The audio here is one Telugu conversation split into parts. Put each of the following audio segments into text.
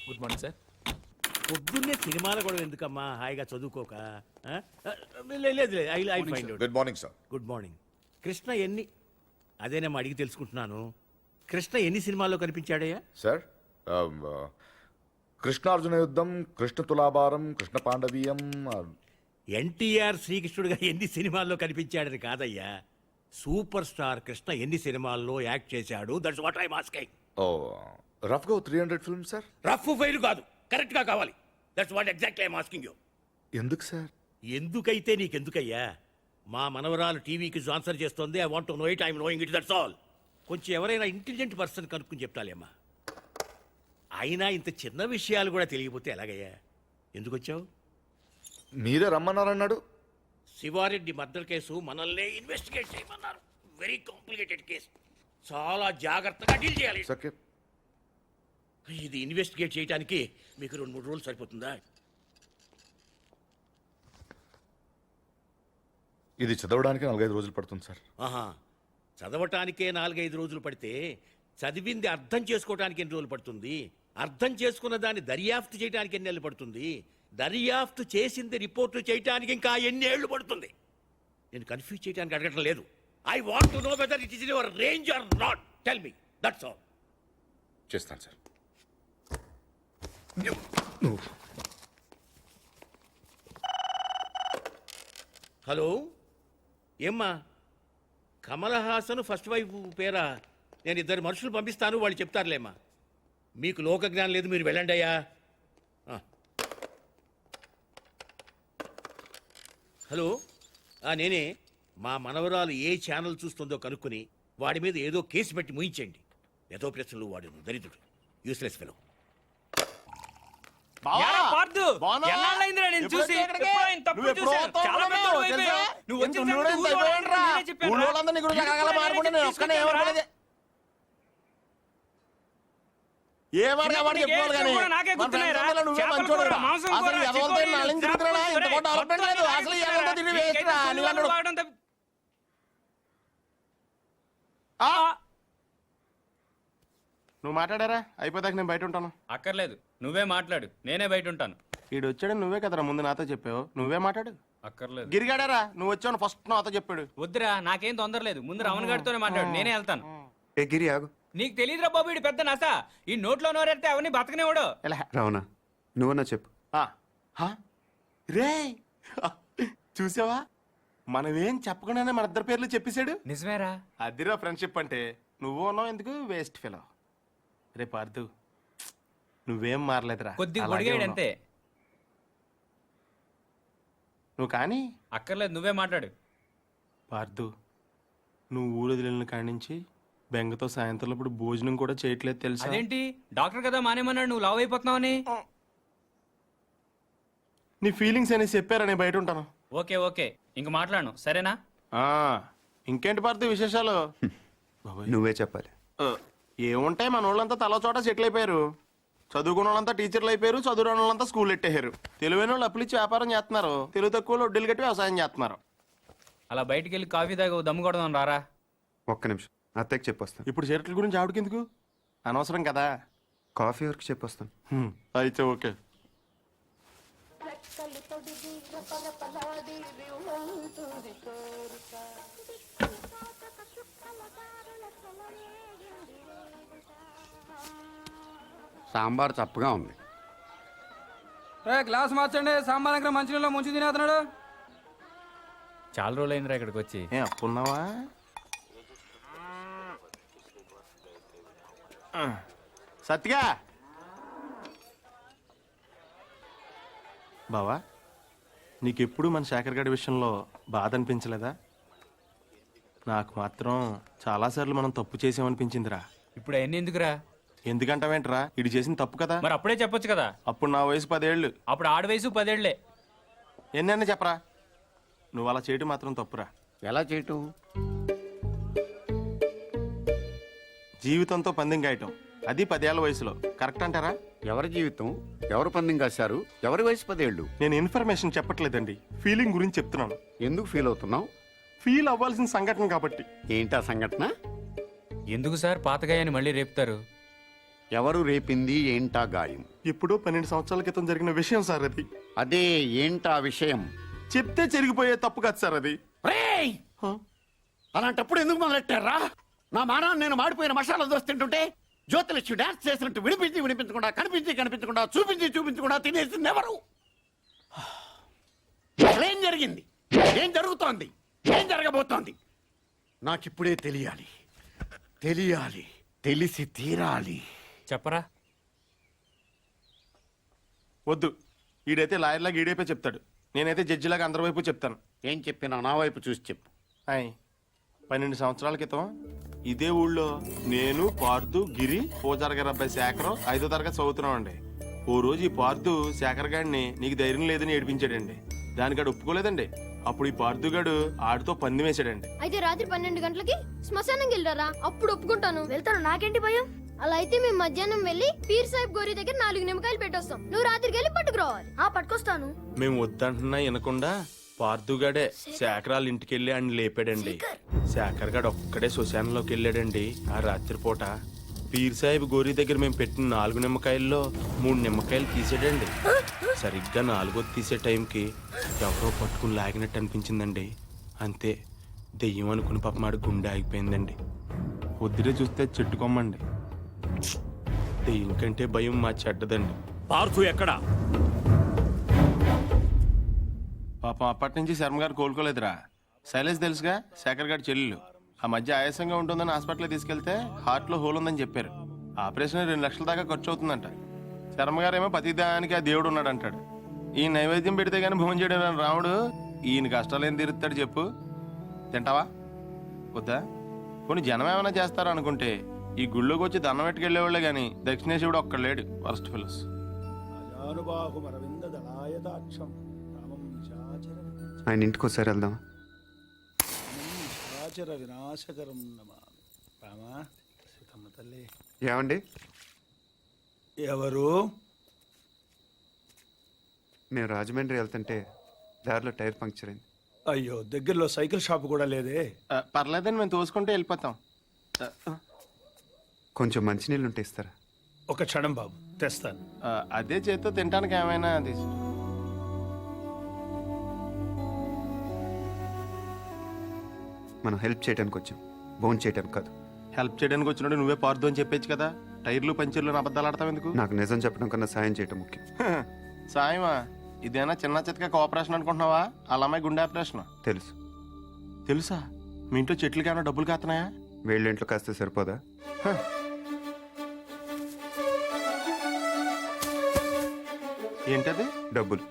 Good morning sir. పొద్దున్నే సినిమాలు కూడా ఎందుకమ్మా, హాయిగా చదువుకోక. లేదు I find out. Good morning sir. Good morning. Krishna ఎన్ని, అదేనేమో అడిగి తెలుసుకుంటున్నాను. కృష్ణ ఎన్ని సినిమాల్లో కనిపించాడయ్యా? సార్ కృష్ణార్జున యుద్ధం, కృష్ణ తులాభారం, కృష్ణ పాండవీయం. ఎన్టీఆర్ శ్రీకృష్ణుడిగా ఎన్ని సినిమాల్లో కనిపించాడని కాదయ్యా, సూపర్ స్టార్ కృష్ణ ఎన్ని సినిమాల్లో యాక్ట్ చేశాడు. That's what I asking. ఓ రఫ్గా 300 ఫిల్మ్స్ సార్. రఫ్ ఫైల్ కాదు, కరెక్ట్ గా కావాలి. That's what exactly I asking you. ఎందుకు సార్? ఎందుకైతే నీకెందుకయ్యా? మా మనవరాలు టీవీకి ఆన్సర్ చేస్తుంది. I want to know it, I'm knowing it, that's all. కొంచెం ఎవరైనా ఇంటెలిజెంట్ పర్సన్ కనుక్కుని చెప్తాలేమ్మా. అయినా ఇంత చిన్న విషయాలు కూడా తెలియకపోతే ఎలాగయ్యా? ఎందుకు వచ్చావు? మీరే రమ్మన్నారన్నాడు. శివారెడ్డి మర్డర్ కేసు మనల్నే ఇన్వెస్టిగేట్ చేయమన్నారు. వెరీ కాంప్లికేటెడ్ కేసు, చాలా జాగ్రత్తగా డీల్ చేయాలి. ఓకే. ఇది ఇన్వెస్టిగేట్ చేయడానికి మీకు 2-3 రోజులు సరిపోతుందా? ఇది చదవడానికి 4-5 రోజులు పడుతుంది సార్. ఆహా, చదవటానికే 4-5 రోజులు పడితే చదివింది అర్థం చేసుకోవడానికి ఎన్ని రోజులు పడుతుంది? అర్థం చేసుకున్న దాన్ని దర్యాప్తు చేయడానికి ఎన్ని నెలలు పడుతుంది? దర్యాప్తు చేసింది రిపోర్టు చేయడానికి ఇంకా ఎన్ని ఏళ్లు పడుతుంది? నేను కన్ఫ్యూజ్ చేయడానికి అడగటం లేదు. I want to know whether it is in your range or not. Tell me, that's all. చేస్తాను సార్. హలో, ఏమ్మా? కమల్ హాసన్ ఫస్ట్ వైఫ్ పేరా? నేను 2 మనుషులు పంపిస్తాను, వాళ్ళు చెప్తారులేమ్మా. మీకు లోక జ్ఞానం లేదు, మీరు వెళ్ళండి అయ్యా. హలో, నేనే. మా మనవరాలు ఏ ఛానల్ చూస్తుందో కనుక్కుని వాడి మీద ఏదో కేసు పెట్టి ముయించండి. ఏదో ప్రశ్నలు వాడు దరిద్రుడు, యూస్లెస్ ఫెలో. నువ్వు మాట్లాడారా? అయిపోదాక నేను బయట ఉంటాను. అక్కర్లేదు, నువ్వే మాట్లాడు, నేనే బయట ఉంటాను. ఈడు వచ్చాడు, నువ్వే కదరా ముందు నాతో చెప్పావు. నువ్వే మాట్లాడు. అక్కర్లేదు. గిరిగాడారా? నువ్వు వచ్చావు ఫస్ట్ నాతో చెప్పాడు. వద్దురా, నాకేం తొందర లేదు. ముందు రమణ గారితోనే మాట్లాడు, నేనే వెళ్తాను. ఏ గిరి ఆగు. నీకు తెలియదురా బాబు, ఇడు పెద్ద నస. ఈ నోట్లో నోరెడితే అవన్నీ బతకనేవాడు. రావణ, నువ్వన్నా చెప్పు. రే చూసావా, మనమేం చెప్పకుండానే మన ఇద్దరు పేర్లు చెప్పేశాడు. నిజమేరా? అదిరా ఫ్రెండ్షిప్ అంటే. నువ్వు ఉన్నావు ఎందుకు వేస్ట్ ఫెలో. రే పార్థు, నువ్వేం మారలేదురా, కొద్దిగా పొడిగాడు అంతే. నువ్వు కానీ అక్కర్లేదు, నువ్వే మాట్లాడు. పార్థు, నువ్వు ఊరు వదిలిన కాడి నుంచి బెంగతో సాయంత్రం ఇప్పుడు భోజనం కూడా చేయట్లేదు తెలుసా? అదేంటి, డాక్టర్ కదా మానేమన్నాడు, నువ్వు లావ్ అయిపోతున్నావని. నీ ఫీలింగ్స్ అని చెప్పారా? నేను బయట ఉంటాను. ఓకే ఓకే, ఇంక మాట్లాడను, సరేనా? ఇంకేంటి పార్థు విశేషాలు? నువ్వే చెప్పాలి. ఏముంటాయి, మన వాళ్ళంతా తల చోట సెటిల్ అయిపోయారు. చదువుకున్న వాళ్ళంతా టీచర్లు అయిపోయారు, చదువురాని వాళ్ళంతా స్కూల్ ఎట్టేశారు. తెలివైన వాళ్ళు అప్పులు ఇచ్చి వ్యాపారం చేస్తున్నారు, తెలుగు తక్కువ వడ్డీలు కట్టి వ్యవసాయం చేస్తున్నారు. అలా బయటికి వెళ్ళి కాఫీ తాగి దమ్ము కొడదాం రారా. ఒక్క నిమిషం, అత్తయ్యకి చెప్పొస్తాను. ఇప్పుడు చరిత్రల గురించి ఆవిడకెందుకు, అనవసరం కదా. కాఫీ వరకు చెప్పొస్తాను. అయితే ఓకే. సాంబార్ చప్పగా ఉంది. గ్లాస్ మార్చండి, సాంబార్ దగ్గర మంచినీళ్ళు ముంచి తినేస్తున్నాడు. చాలా రోజులైందిరా ఇక్కడికి వచ్చి. అప్పున్నావా? సత్తిగా బావా, నీకెప్పుడు మన శేఖర్ గడి విషయంలో బాధ అనిపించలేదా? నాకు మాత్రం చాలాసార్లు మనం తప్పు చేసామనిపించిందిరా. ఇప్పుడు అవన్నీ ఎందుకురా? ఎందుకంటావేంట్రా, ఇది చేసిన తప్పు కదా. మరి అప్పుడే చెప్పొచ్చు కదా. అప్పుడు నా వయసు 10 ఏళ్ళు. అప్పుడు ఆడ వయసు 10 ఏళ్లే. ఎన్నైనా చెప్పరా, నువ్వు అలా చేయటం మాత్రం తప్పురా. ఎలా చేయటం? జీవితంతో పందెం గాయటం, అది 10 ఏళ్ల వయసులో. కరెక్ట్ అంటారా? ఎవరి జీవితం, ఎవరు పందెం కాశారు, ఎవరి వయసు 10 ఏళ్ళు? నేను ఇన్ఫర్మేషన్ చెప్పట్లేదండి, ఫీలింగ్ గురించి చెప్తున్నాను. ఎందుకు ఫీల్ అవుతున్నావు? ఫీల్ అవ్వాల్సిన సంఘటన కాబట్టి. ఏంటా సంఘటన? ఎందుకు సార్ పాతగాయని మళ్ళీ రేపుతారు? ఎవరు రేపింది ఏంటా గాయం? ఎప్పుడో 12 సంవత్సరాల క్రితం జరిగిన విషయం సార్ అది. అదే ఏంటా విషయం? చెప్తే చెరిగిపోయే తప్పు కాదు సార్ అది. రేయ్! అలాంటప్పుడు ఎందుకు మొదలెట్టారా? నా మానాన్ని నేను మాడిపోయిన మసాలా దోశ తింటుంటే జ్యోతిలక్ష్మి డాన్స్ చేసినట్టు వినిపించకుండా కనిపించకుండా చూపించకుండా తినేసింది ఎవరు? అసలేం జరిగింది? ఏం జరుగుతోంది? ఏం జరగబోతోంది? నాకిప్పుడే తెలియాలి. తెలిసి తీరాలి. చెప్పరా. వద్దు, ఈడైతే లాయర్లాగా ఈడైపోయి చెప్తాడు, నేనైతే జడ్జిలాగా అందరి వైపు చెప్తాను. ఏం చెప్పినా నా వైపు చూసి చెప్పు. 12 సంవత్సరాల క్రితం ఇదే ఊళ్ళో నేను, పార్థు, గిరి, పూజారి గారి అబ్బాయి శేఖరం 5వ తరగతి చదువుతున్నాం అండి. ఓ రోజు ఈ పార్థు శేఖర్ గారిని నీకు ధైర్యం లేదని ఏడిపించాడండి. దానికాడు ఒప్పుకోలేదండి. అప్పుడు ఈ పార్థు గాడు ఆడితో పందెం వేసాడండి. అయితే రాత్రి 12 గంటలకి శ్మశానంకి వెళ్ళారా? అప్పుడు ఒప్పుకుంటాను. వెళ్తాను, నాకేంటి భయం. అలా అయితే మేము మధ్యాహ్నం వెళ్ళి పీర్ సాహిబ్ గోరి దగ్గర 4 నిమ్మకాయలు పెట్టొస్తాం. నువ్వు రాత్రికి వెళ్ళి పట్టుకురావాలి. పట్టుకొస్తాను. మేము వద్దంటున్నా వినకుండా పార్థుగాడే శేఖరాల ఇంటికి వెళ్ళి ఆయన లేపాడండి. శేఖర్ గాడు ఒక్కడే శ్మశానంలోకి వెళ్ళాడండి. ఆ రాత్రిపూట పీర్ సాహిబ్ గోరి దగ్గర మేము పెట్టిన 4 నిమ్మకాయల్లో 3 నిమ్మకాయలు తీసాడండి. సరిగ్గా 4వ తీసే టైంకి ఎవరో పట్టుకుని లాగినట్టు అనిపించిందండి. అంతే, దెయ్యం అనుకుని పాపమాడు గుండె ఆగిపోయిందండి. పొద్దునే చూస్తే చెట్టుకోమండి. దెయ్యం కంటే భయం మా చెడ్డదండి. పార్థు ఎక్కడా? పాపం అప్పటి నుంచి శర్మ గారు కోలుకోలేదురా. శైలేష్ తెలుసుగా, శేఖర్ గారి చెల్లెలు. ఆ మధ్య ఆయాసంగా ఉంటుందని హాస్పిటల్ తీసుకెళ్తే హార్ట్ లో హోల్ ఉందని చెప్పారు. ఆపరేషన్ 2 లక్షల దాకా ఖర్చు అవుతుందంట. శర్మ గారేమో ప్రతిదానికి ఆ దేవుడు ఉన్నాడు అంటాడు. ఈ నైవేద్యం పెడితే గానీ భోజనం చేయడం రాముడు ఈయన కష్టాలు ఏం తీరుతాడు చెప్పు? తింటావా? వద్దా? కొన్ని జనం ఏమైనా చేస్తారా అనుకుంటే ఈ గుళ్ళోకి వచ్చి దండం పెట్టుకెళ్లేవాళ్లే గాని దక్షిణేశ్వరుడు ఒక్కడ లేడు. Worst fellows. ఆయన ఇంటికి ఒకసారి వెళ్దాం. ఏమండి? ఎవరు? మేము రాజమండ్రి వెళ్తుంటే దారిలో టైర్ పంక్చర్ అయింది. అయ్యో, దగ్గరలో సైకిల్ షాప్ కూడా లేదే. పర్లేదని మేము తోసుకుంటే వెళ్ళిపోతాం. కొంచెం మంచినీళ్ళు ఉంటే ఇస్తారా? ఒక క్షణం బాబు, తెస్తాను. అదే చేత్తో తినడానికి ఏమైనా తీసు. మనం హెల్ప్ చేయడానికి వచ్చాం, బోన్ చేయడానికి కాదు. హెల్ప్ చేయడానికి వచ్చినట్టు నువ్వే పార్దు అని చెప్పొచ్చు కదా. టైర్లు పంచర్లు అబద్ధాలు ఆడతావు ఎందుకు? నాకు నిజం చెప్పడం కన్నా సాయం చేయటం ముఖ్యం. సాయమా? ఇదేనా చిన్న చితక కోఆపరేషన్ అనుకుంటున్నావా? అలా అమ్మాయి గుండె ఆపరేషన్. తెలుసు. తెలుసా? మీ ఇంట్లో చెట్లకి ఏమైనా డబ్బులు కాస్తున్నాయా? వీళ్ళ ఇంట్లో కాస్తే సరిపోదా? ఏంటది? డబ్బులు.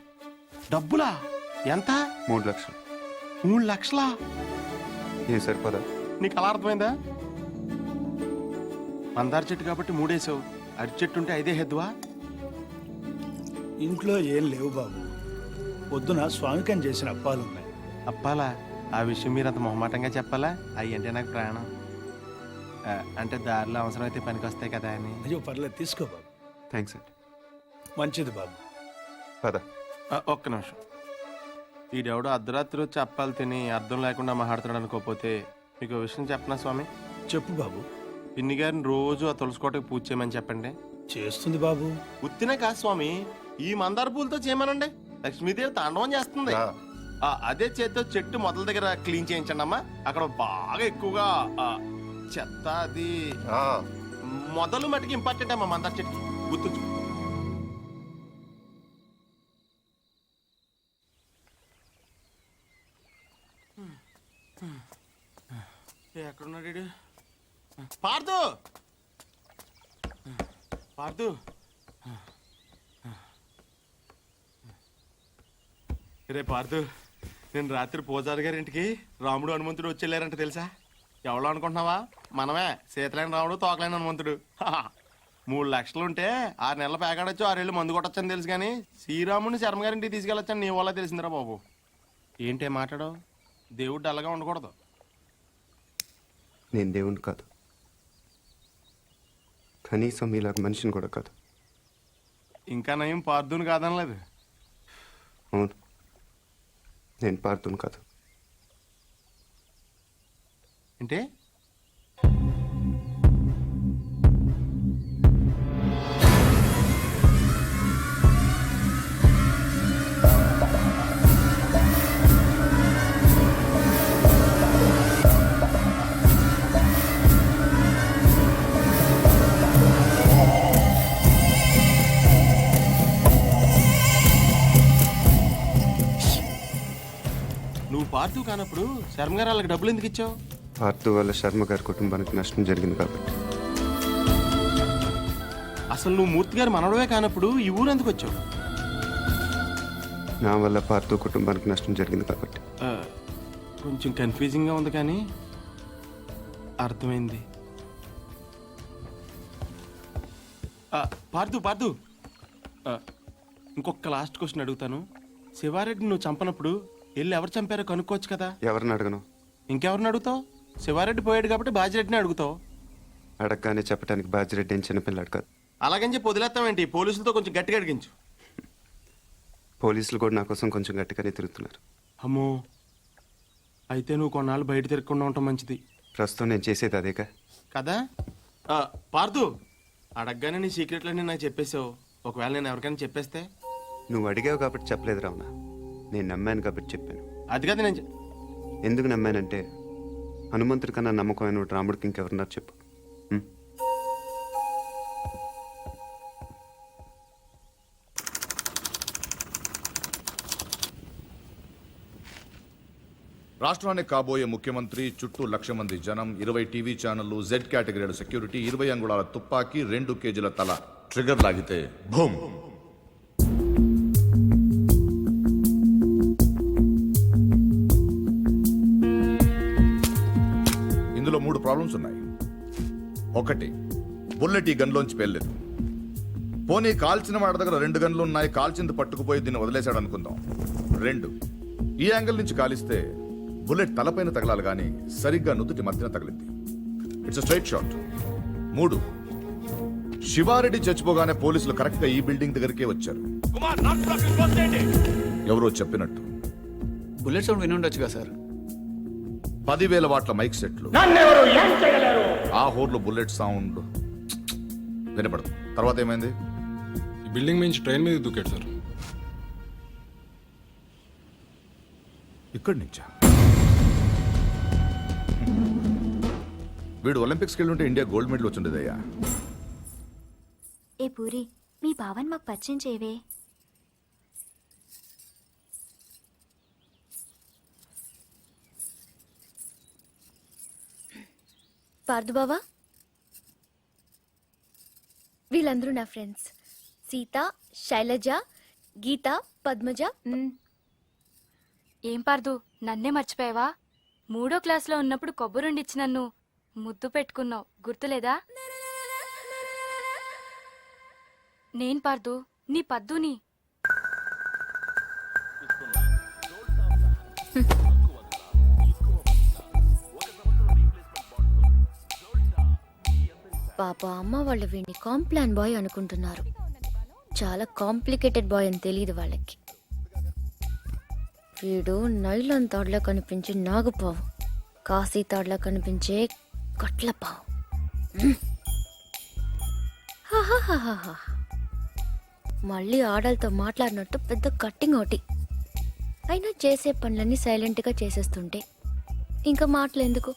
డబ్బులా? ఎంత? 3 లక్షలు. 3 లక్షలా? ఏం సరిపోదా? నీకు అలా అర్థమైందా? మందార చెట్టు కాబట్టి 3 వేసావు. అరటి చెట్టు ఉంటే 5 హెద్దువా? ఇంట్లో ఏం లేవు బాబు. పొద్దున స్వామికం చేసిన అప్పాలున్నాయి. అప్పాలా? ఆ విషయం మీరు అంత మొహమాటంగా చెప్పాలా? అవి అంటే నాకు ప్రాణం. అంటే దారిలో అవసరం అయితే పనికి వస్తాయి కదా అని. అయ్యో పర్లేదు, తీసుకో బాబు. థ్యాంక్స్ అండి. మంచిది బాబు. పద. ఒక్క నిమిషం. ఈడెవడో అర్ధరాత్రి వచ్చి అప్పాలు తిని అర్థం లేకుండా మాట్లాడుతున్నాడు అనుకోకపోతే మీకు విషయం చెప్పనా స్వామి? చెప్పు బాబు. పిన్ని గారిని రోజు ఆ తులసికోటకి పూజ చేయమని చెప్పండి. చేస్తుంది బాబు. ఉత్తినే కాదు స్వామి, ఈ మందార పూలతో చేయమనండి. లక్ష్మీదేవి తాండవం చేస్తుంది. అదే చేత్తో చెట్టు మొదల దగ్గర క్లీన్ చేయించండి అమ్మా. అక్కడ బాగా ఎక్కువగా చెత్త అది మొదలు మటుకు ఇంపార్టెంట్ అమ్మా. మందార చెట్టుకి గుర్తు. ఎక్కడున్నాడు? పార్థు, పార్థు. రే పార్థు, నేను రాత్రి పూజారి గారి ఇంటికి రాముడు హనుమంతుడు వచ్చి వెళ్ళారంట తెలుసా? ఎవరో అనుకుంటున్నావా? మనమే, సీతలేని రాముడు తోకలేని హనుమంతుడు. 3 లక్షలు ఉంటే 6 నెలల పేకాడొచ్చు, 6 ఏళ్ళు మందు కొట్టొచ్చని తెలుసు కానీ శ్రీరాముడిని శర్మ గారింటికి తీసుకెళ్ళొచ్చని నీ వల్ల తెలిసిందిరా బాబు. ఏంటే మాట్లాడవు? దేవుడు డల్లగా ఉండకూడదు. నేను దేవుని కాదు, కనీసం మీలాగా మనిషిని కూడా కాదు. ఇంకా నయం పార్థుని కాదనలేదు. అవును, నేను పార్థుని కాదు. అంటే పార్థు కానప్పుడు శర్మ గారు వాళ్ళకి డబ్బులు ఎందుకు ఇచ్చావు? పార్థు వల్ల శర్మ గారి కుటుంబానికి నష్టం జరిగింది కాబట్టి. అసలు నువ్వు మూర్తి గారు మనవడమే కానప్పుడు ఈ ఊరు ఎందుకు వచ్చావు? నా వల్ల పార్థు కుటుంబానికి నష్టం జరిగింది కాబట్టి. కొంచెం కన్ఫ్యూజింగ్గా ఉంది కానీ అర్థమైంది. పార్థు ఇంకొక లాస్ట్ క్వశ్చన్ అడుగుతాను. శివారెడ్డి నువ్వు చంపనప్పుడు వెళ్ళి ఎవరు చంపారో కనుక్కోవచ్చు కదా? ఎవరిని అడగను. ఇంకెవరిని అడుగుతావు? శివారెడ్డి పోయాడు కాబట్టి బాజిరెడ్డిని అడుగుతావు. అడగగానే చెప్పడానికి బాజిరెడ్డి ఏం చిన్నపిల్లాడు కాదు. అలాగని చెప్పి వదిలేస్తావేంటి? పోలీసులతో కొంచెం గట్టిగా అడిగించు. పోలీసులు కూడా నా కోసం కొంచెం గట్టిగానే తిరుగుతున్నారు. అమ్మో, అయితే నువ్వు కొన్నాళ్ళు బయట తిరగకుండా ఉండటం మంచిది. ప్రస్తుతం నేను చేసేది అదేగా. కదా పార్థు, అడగగానే నీ సీక్రెట్లన్నీ నాకు చెప్పేసావు. ఒకవేళ నేను ఎవరికైనా చెప్పేస్తే? నువ్వు అడిగావు కాబట్టి చెప్పలేదు రావణ. నేను నమ్మాను కాబట్టి చెప్పాను. అది కదా నేను ఎందుకు నమ్మానంటే హనుమంతుడి కన్నా నమ్మకమైన రాముడికి ఇంకెవరున్నారు చెప్పు. రాష్ట్రానికి కాబోయే ముఖ్యమంత్రి, చుట్టూ 1,00,000 మంది జనం, 20 టీవీ ఛానళ్లు, జెడ్ కేటగిరీ సెక్యూరిటీ, 20 అంగుళాల తుపాకీ, 2 కేజీల తల. ట్రిగర్ లాగితే భూమ్. ఇందులో 3 ప్రాబ్లమ్స్ ఉన్నాయి. 1, బుల్లెట్ ఈ గన్లోంచి పేర్లేదు. పోనీ కాల్చిన వాడి దగ్గర 2 గన్లు ఉన్నాయి, కాల్చింది పట్టుకుపోయి దీన్ని వదిలేశాడు అనుకుందాం. 2, ఈ యాంగిల్ నుంచి కాలిస్తే బుల్లెట్ తలపైన తగలాలి కానీ సరిగ్గా నుదుటి మధ్యన తగిలింది. It's straight shot. 3, శివారెడ్డి చచ్చిపోగానే పోలీసులు కరెక్ట్ గా ఈ బిల్డింగ్ దగ్గరికే వచ్చారు. ఎవరో చెప్పినట్టు బుల్లెట్ సౌండ్ విని ఉండొచ్చుగా సార్. 10,000 వాట్ల మైక్ సెట్లు, ఆ హోర్లో బుల్లెట్ సౌండ్ వినపడదు. తర్వాత ఏమైంది? ఈ బిల్డింగ్ నుంచి ట్రైన్ మీద దూకాడు సార్. ఇక్కడి నుంచా? వీడు ఒలింపిక్స్కి వెళ్ళుంటే ఇండియా గోల్డ్ మెడల్ వచ్చిండేదయ్యా. ఏ పూరి, మీ బావన్ మాకు పరిచయం చేయవే. పార్దు బావా, వీళ్ళందరూ నా ఫ్రెండ్స్. సీత, శైలజ, గీత, పద్మజ. ఏం పార్దు, నన్నే మర్చిపోయావా? 3వ క్లాస్లో ఉన్నప్పుడు కొబ్బరుండిచ్చి నన్ను ముద్దు పెట్టుకున్నావు, గుర్తులేదా? నేను పార్దు, నీ పద్దుని. పాప అమ్మ వాళ్ళు వీడిని కాంప్లాన్ బాయ్ అనుకుంటున్నారు. చాలా కాంప్లికేటెడ్ బాయ్ అని తెలియదు వాళ్ళకి. వీడు నైలాన్ తాడులా కనిపించే నాగుపావు, కాశీ తాడులా కనిపించే కట్లపావు. మళ్ళీ ఆడలతో మాట్లాడినట్టు పెద్ద కట్టింగ్ ఒకటి. అయినా చేసే పనులన్నీ సైలెంట్గా చేసేస్తుంటే ఇంకా మాటలు ఎందుకు?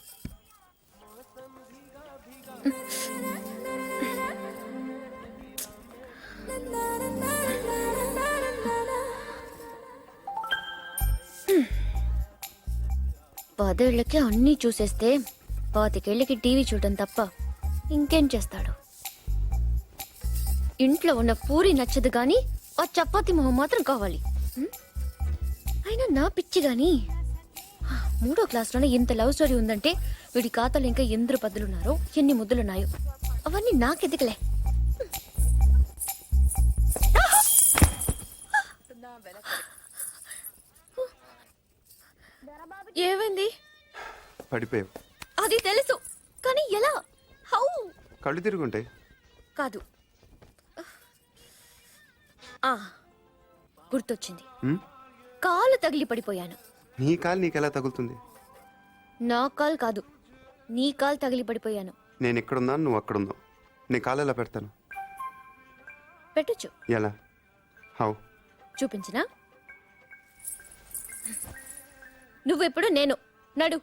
పదేళ్లకి అన్నీ చూసేస్తే 25 ఏళ్ళకి టీవీ చూడటం తప్ప ఇంకేం చేస్తాడు? ఇంట్లో ఉన్న పూరి నచ్చదు గాని ఆ చపాతి మొహం మాత్రం కావాలి. అయినా నా పిచ్చి గాని 3వ క్లాస్లోనే ఇంత లవ్ స్టోరీ ఉందంటే వీడి ఖాతాలో ఇంకా ఎందరు పద్దులున్నారో, ఎన్ని ముద్దులున్నాయో అవన్నీ నాకెదికలే. ఏమైంది? పడిపోయావు. అది తెలుసు కానీ ఎలా? హౌ? కళ్ళు తిరుగుంటాయి. కాదు, గుర్తొచ్చింది. కాలు తగిలి పడిపోయాను. నీ కాలు నీకెలా తగులుతుంది? నా కాలు కాదు, నీ కాలు తగిలి పడిపోయాను. నేను ఎక్కడున్నాను, నువ్వు అక్కడున్నావు. నీ కాలు ఎలా పెడతాను? పెట్టొచ్చు. ఎలా? హౌ? చూపించినా? నువ్వెప్పుడు నేను. నడు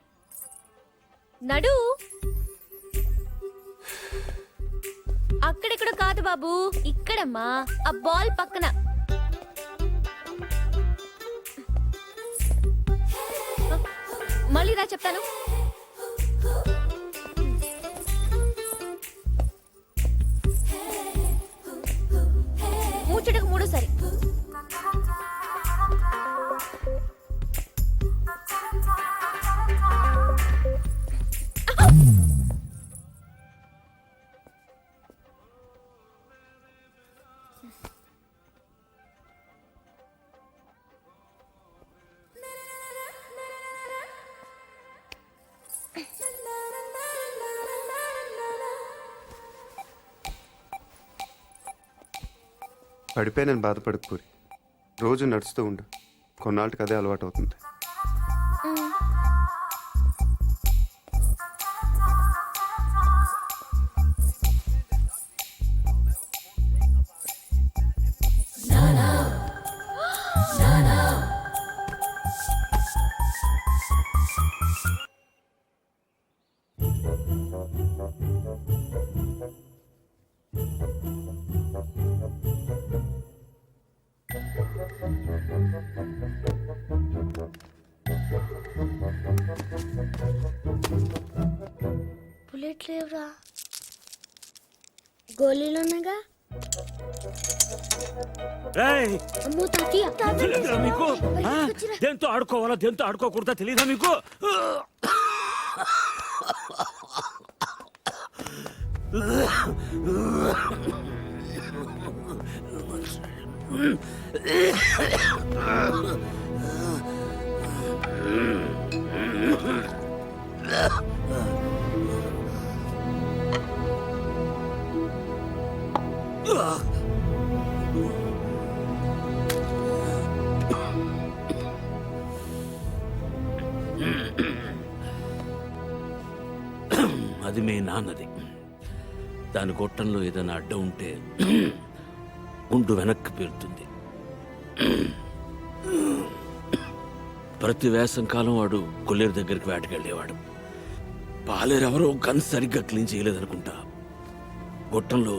నడు. అక్కడెక్కడ కాదు బాబు, ఇక్కడమ్మా, ఆ బాల్ పక్కన. మళ్ళీ రా చెప్తాను. ముచ్చటకు మూడోసారి. పడిపోయానని బాధపడకు పూరి. రోజు నడుస్తూ ఉండు, కొన్నాళ్ళకి అదే అలవాటు అవుతుంది. బుల్లెట్ లేవురా. గోళీలున్నాగా. అమ్మో తాతయ్య, మీకు దేంతో ఆడుకోవాలా దేంతో ఆడుకోకూడదా తెలియదా మీకు? అది మీ నాన్నది. దాని గొట్టంలో ఏదైనా అడ్డం ఉంటే గుండు వెనక్కి పేరుతుంది. ప్రతి వేసంకాలం వాడు కొల్లేరు దగ్గరికి వేటకెళ్ళేవాడు. పాలేరెవరో గన్ సరిగ్గా క్లీన్ చేయలేదనుకుంటా. గొట్టంలో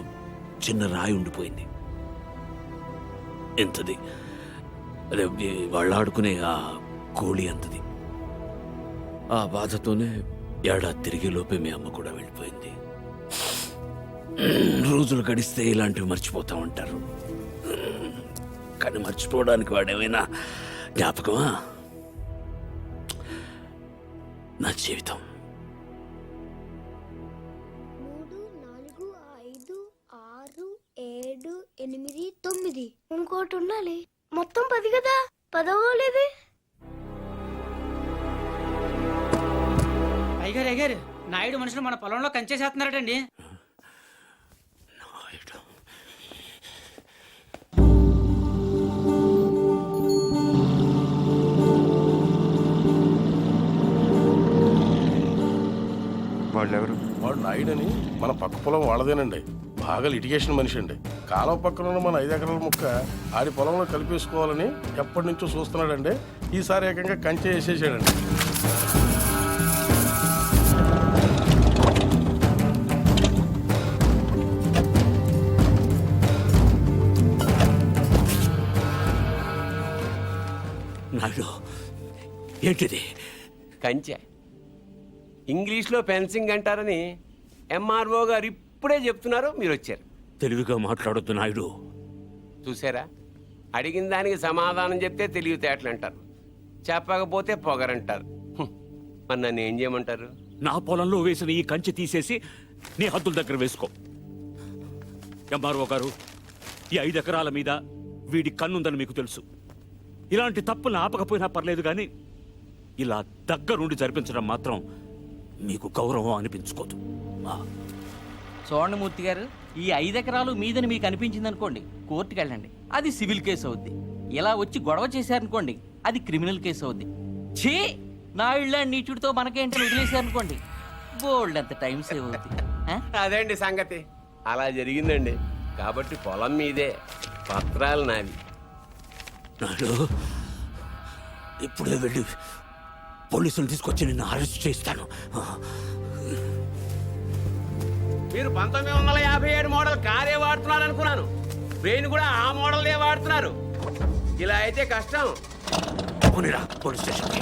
చిన్న రాయి ఉండిపోయింది. ఎంతది, అదే వాళ్ళు ఆడుకునే ఆ కోళి అంతది. ఆ బాధతోనే ఏడాది తిరిగే లోపే మీ అమ్మ కూడా వెళ్ళిపోయింది. రోజులు గడిస్తే ఇలాంటివి మర్చిపోతా ఉంటారు, కానీ మర్చిపోవడానికి వాడేమైనా జ్ఞాపకమా? నా జీవితం. 3, 4, 5, 6, 7, 8, 9 ఇంకోటి ఉండాలి. మొత్తం 10 కదా. 10వ లేదే. అయ్యారు నాయుడు మనుషులు మన పొలంలో కంచేసేస్తున్నారటండి. వాళ్ళెవరు? వాడు నాయుడని మన పక్క పొలం వాళ్ళదేనండి. బాగా లిటిగేషన్ మనిషి అండి. కాలువ పక్కన ఉన్న మన 5 ఎకరాల ముక్క ఆడి పొలంలో కలిపేసుకోవాలని ఎప్పటి నుంచో చూస్తున్నాడండి. ఈసారి ఏకంగా కంచె వేసేసాడండి. నాయుడు, ఏంటిది? కంచె ఇంగ్లీష్లో ఫెన్సింగ్ అంటారని ఎంఆర్ఓ గారు ఇప్పుడే చెప్తున్నారు, మీరు వచ్చారు. తెలివిగా మాట్లాడొద్దు నాయుడు. చూసారా, అడిగిన దానికి సమాధానం చెప్తే తెలివితేటలు అంటారు, చెప్పకపోతే పొగరంటారు. మరి నన్ను ఏం చేయమంటారు? నా పొలంలో వేసిన ఈ కంచె తీసేసి నీ హద్దుల దగ్గర వేసుకో. ఎంఆర్ఓ గారు, ఈ 5 ఎకరాల మీద వీడి కన్నుందని మీకు తెలుసు. ఇలాంటి తప్పులు ఆపకపోయినా పర్లేదు, కానీ ఇలా దగ్గరుండి జరిపించడం మాత్రం మీకు గౌరవం అనిపించుకోదు. చూడండి మూర్తి గారు, ఈ 5 ఎకరాలు మీదని మీకు అనిపించింది అనుకోండి, కోర్టుకు వెళ్ళండి, అది సివిల్ కేసు అవుద్ది. ఇలా వచ్చి గొడవ చేశారనుకోండి, అది క్రిమినల్ కేసు అవుద్ది. ఛీ, నా ఇళ్ళ నీచుడితో మనకేంటని వదిలేశారనుకోండి, బోల్డ్ అంత టైం సేవ్ అవుద్ది. అదేండి సంగతి. అలా జరిగిందండి. కాబట్టి పొలం మీదే, పత్రాలు నావి. నాడు ఇప్పుడే వెళ్ళి పోలీసులు తీసుకొచ్చి నిన్ను అరెస్ట్ చేస్తాను. మీరు 1957 మోడల్ కారే వాడుతున్నారు అనుకున్నాను. బ్రెయిన్ కూడా ఆ మోడల్దే వాడుతున్నారు. ఇలా అయితే కష్టం. పోనీరా పోలీస్ స్టేషన్కి.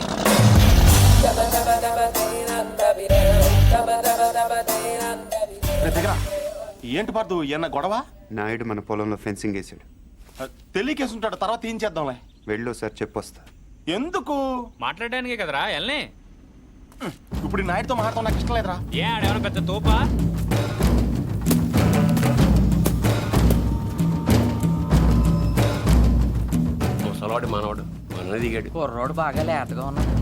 ఏంటి పార్దు ఏమన్నా గొడవ నాయుడు మన పొలంలో ఫెన్సింగ్ వేసాడు. తెలియకేసుంటాడు, తర్వాత ఏం చేద్దాంలే. వెళ్ళో సార్ చెప్పొస్తా. ఎందుకు మాట్లాడడానికే కదరా ఎల్నే. ఇప్పుడు ఈ నాయుడుతో మాట్లాడటం నాకు ఇష్టం లేదురా. ఏ ఆడేమన్నా పెద్ద తోపా? ముసలాడు మనవాడు మన దిగాడు. కుర్రోడు బాగా లేతగా ఉన్నాడు.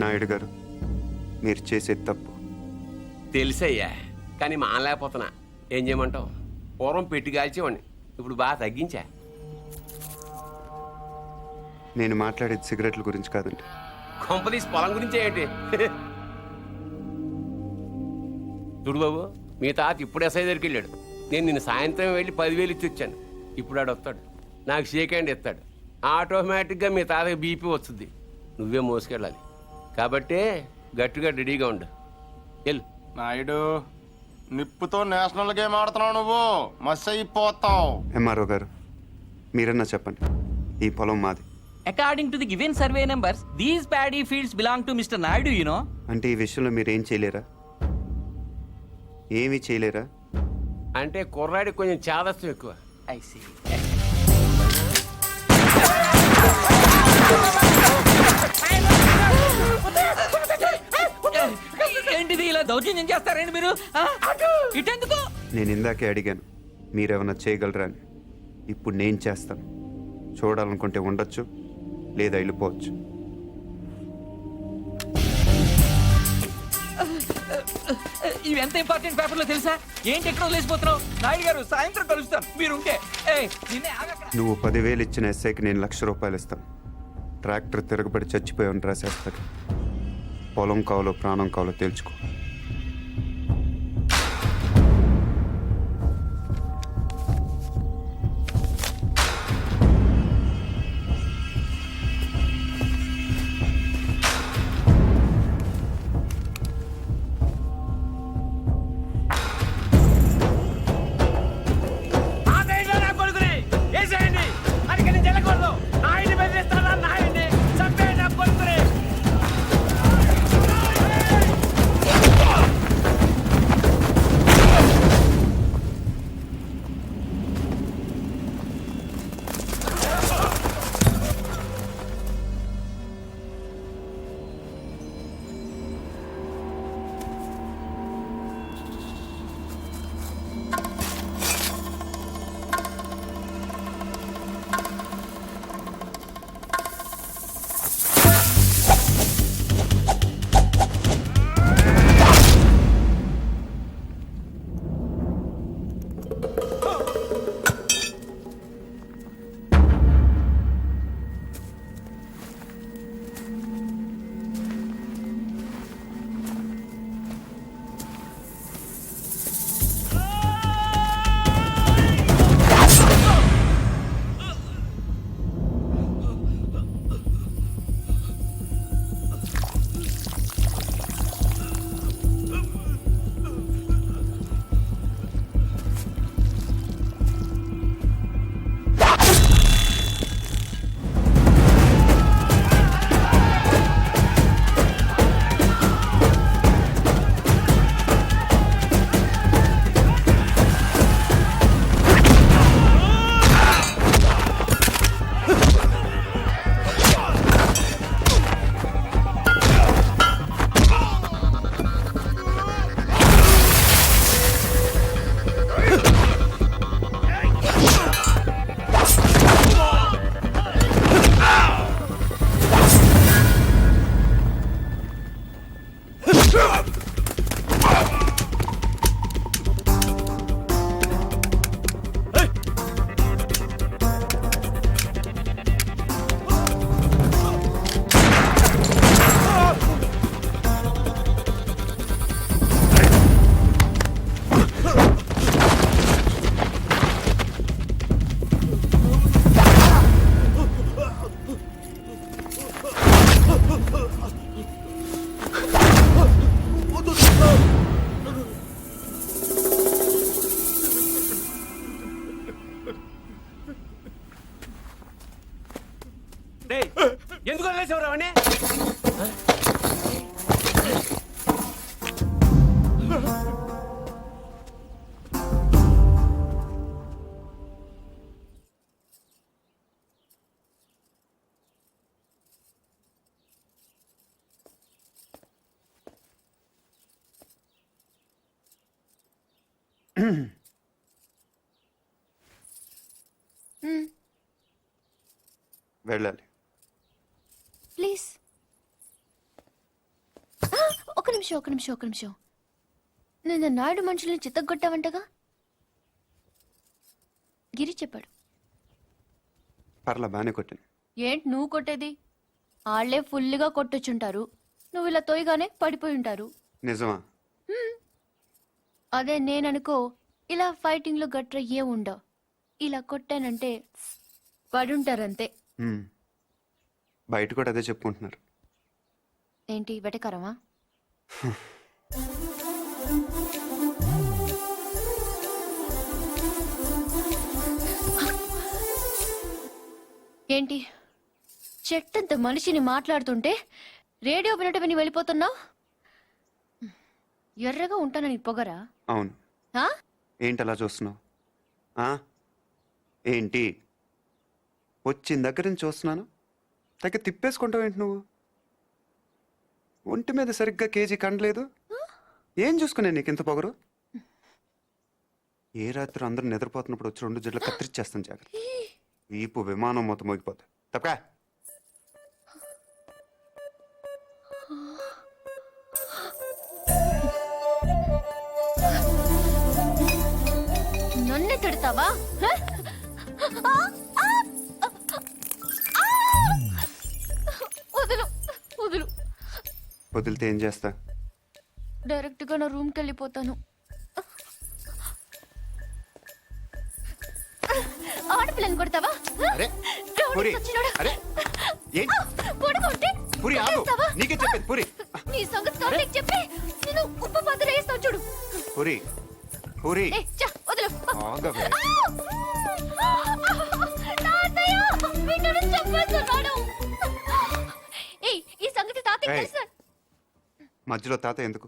నాయుడు గారు, మీరు చేసేది తప్పు. తెలుసయ్యా, కానీ మానలేకపోతున్నా. ఏం చేయమంటావు? పూర్వం పెట్టి కాల్చేవాడిని, ఇప్పుడు బాగా తగ్గించా. నేను మాట్లాడేది సిగరెట్ల గురించి కాదండి. కొంపదీసి పొలం గురించే ఏంటి? చూడు బాబు, మీ తాత ఇప్పుడు ఎస్ఐ దగ్గరికి వెళ్ళాడు. నేను నిన్న సాయంత్రం వెళ్ళి 10,000 ఇచ్చి వచ్చాను. ఇప్పుడు ఆడు వస్తాడు, నాకు షేక్ హ్యాండ్ ఇస్తాడు. ఆటోమేటిక్గా మీ తాతకి బీపీ వస్తుంది. నువ్వే మోసుకెళ్ళాలి. కాబట్టే గట్టిగా రెడీగా ఉండు. వెళ్ళు. నాయుడు, నిప్పుతో నేషనల్ గేమ్ ఆడుతున్నావు నువ్వు, మస్ అయిపోతావు. ఎంఆర్ఓ గారు, మీరన్నా చెప్పండి, ఈ పొలం మాది. According to the given survey numbers, these paddy fields belong to Mr. Naidu, you know. అంటే ఈ విషయంలో మీరు ఏం చేయలేరా? ఏమీ చేయలేరా? అంటే కుర్రాడికి కొంచెం చాదస్తం ఎక్కువ. I see. ఏంటిది ఇలా దౌర్జన్యం చేస్తారండి మీరు? ఇటెందుకు? నేను ఇందాకే అడిగాను మీరేమన్నా చేయగలరా అని. ఇప్పుడు నేను చేస్తాను. చూడాలనుకుంటే ఉండొచ్చు, లేదా వెళ్ళిపోవచ్చు. ఇవి ఎంత ఇంపార్టెంట్ పేపర్లో తెలుసా? ఏంటి ఎక్కడ వదిలేసిపోతున్నావు? నాయుడు గారు సాయంత్రం కలుస్తాం మీరుంటే. నువ్వు 10,000 ఇచ్చిన ఎస్ఐకి నేను ₹1,00,000 ఇస్తాను. ట్రాక్టర్ తిరగబడి చచ్చిపోయామని రాసేస్తాడు. పొలం కావాలో ప్రాణం కావాలో తేల్చుకో. ఏమని వెళ్ళాలి. ప్లీజ్. ఒక నిమిషం. నేను నాయుడు మనుషుల్ని చిత్తగొట్టావంటగా? గిరి చెప్పాడు. పర్లా బాగానే కొట్టాను. ఏంటి నువ్వు కొట్టేది? వాళ్ళే ఫుల్గా కొట్టొచ్చుంటారు, నువ్వు ఇలా తోయగానే పడిపోయి ఉంటారు. నిజమా? అదే నేననుకో, ఇలా ఫైటింగ్లో గట్ర ఏ ఉండవు. ఇలా కొట్టానంటే పడుంటారంతే. బయట కూడా అదే చెప్పుకుంటున్నారు. ఏంటి వెటకారమా? ఏంటి చెట్టంత మనిషిని మాట్లాడుతుంటే రేడియో వినట విని వెళ్ళిపోతున్నావు? ఎర్రగా ఉంటానని పొగరా? అవును. ఆ? ఏంటి అలా చూస్తున్నావు? ఏంటి వచ్చిన దగ్గర నుంచి చూస్తున్నాను, తగ్గ తిప్పేసుకుంటావు ఏంటి నువ్వు? ఒంటి మీద సరిగ్గా కేజీ కండలేదు. ఏం చూసుకునే నీకు ఇంత పొగరు? ఏ రాత్రి అందరూ నిద్రపోతున్నప్పుడు వచ్చి 2 జడ్లు కత్తిరిచ్చేస్తాను జాగ్రత్త. వీపు విమానం మొత్తం మోగిపోతా. తప్పకా నన్నే తిడతావా? వదులు వదులు. వదిలితే ఏం చేస్తా? డైరెక్ట్ గా నా రూమ్కి వెళ్ళిపోతాను. ఆడపిల్లని కొడతావా? అరే, రౌడీ పూరి, సచ్చినోడా. అరే, ఏంటి? కొడుకుంటే పూరి, ఆగు. కొట్టేస్తావా? నీకే చెప్పేది పూరి. నీ సంగతి కార్తీక్ చెప్పి నేను ఉప్పు పాత్ర వేస్తాను చూడు. పూరి, పూరి, ఏ, చా, వదులు. ఆగవే. తాతయ్య, వీడిని చంపేస్తున్నాడు. ఏయ్, ఈ సంగతి తాతయ్య ఏయ్. తెలుసా? మధ్యలో తాత ఎందుకు?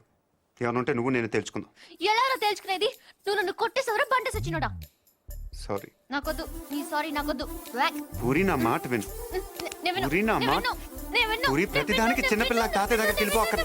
ఏమైనా ఉంటే నువ్వు నేను తెలుసుకుందాం. ఎలా తేల్చుకునేది? నువ్వు నన్ను కొట్టేసవరా బండ సచ్చినోడా? సారీ నాకొద్దు, నీ సారీ నాకొద్దు. వ్యాక్. పూరి, నా మాట విను. నేను విన్ను. పూరి, నా నేను మాట. విన్ను. నేను విన్ను. పూరి, నేను ప్రతిదానికి విన్ను. చిన్నపిల్ల నేను తాత దగ్గర విన్ను. వెళ్ళిపో అక్కడ.